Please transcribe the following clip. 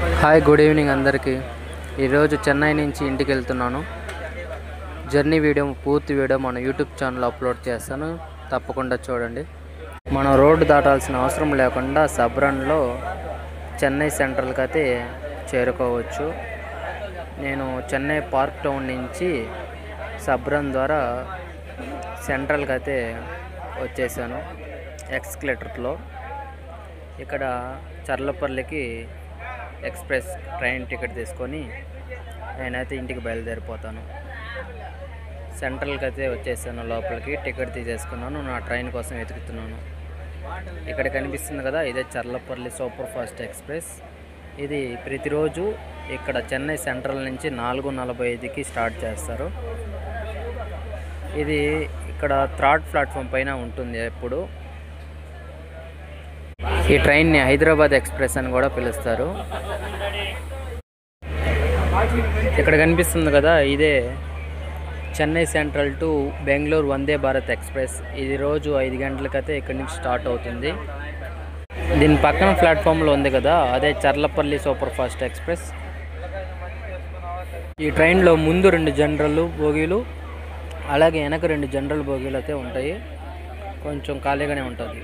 Hi, good evening అందరికీ. ఈరోజు చెన్నై నుంచి ఇంటికి వెళ్తున్నాను. జర్నీ వీడియో, పూర్తి వీడియో మన యూట్యూబ్ ఛానల్లో అప్లోడ్ చేస్తాను, తప్పకుండా చూడండి. మనం రోడ్డు దాటాల్సిన అవసరం లేకుండా సబ్రన్లో చెన్నై సెంట్రల్కి అయితే చేరుకోవచ్చు. నేను చెన్నై పార్క్ టౌన్ నుంచి సబ్రన్ ద్వారా సెంట్రల్కి అయితే వచ్చేసాను ఎక్స్కలేటర్లో. ఇక్కడ చర్లపల్లికి ఎక్స్ప్రెస్ ట్రైన్ టికెట్ తీసుకొని నేనైతే ఇంటికి బయలుదేరిపోతాను. సెంట్రల్కి అయితే వచ్చేసాను, లోపలికి టికెట్ తీసేసుకున్నాను. నా ట్రైన్ కోసం వెతుకుతున్నాను. ఇక్కడ కనిపిస్తుంది కదా, ఇదే చర్లపల్లి సూపర్ ఫాస్ట్ ఎక్స్ప్రెస్. ఇది ప్రతిరోజు ఇక్కడ చెన్నై సెంట్రల్ నుంచి 4:45కి స్టార్ట్ చేస్తారు. ఇది ఇక్కడ థర్డ్ ప్లాట్ఫామ్ పైన ఉంటుంది ఎప్పుడు. ఈ ట్రైన్ని హైదరాబాద్ ఎక్స్ప్రెస్ అని కూడా పిలుస్తారు. ఇక్కడ కనిపిస్తుంది కదా, ఇదే Chennai central to Bengaluru Vande Bharat express. ఇది రోజు 5 గంటలకైతే ఇక్కడి నుంచి స్టార్ట్ అవుతుంది. దీని పక్కన ప్లాట్ఫామ్లో ఉంది కదా, అదే చర్లపల్లి సూపర్ ఫాస్ట్ ఎక్స్ప్రెస్. ఈ ట్రైన్లో ముందు 2 జనరల్ బోగీలు, అలాగే వెనక 2 జనరల్ బోగీలు అయితే ఉంటాయి. కొంచెం ఖాళీగానే ఉంటుంది.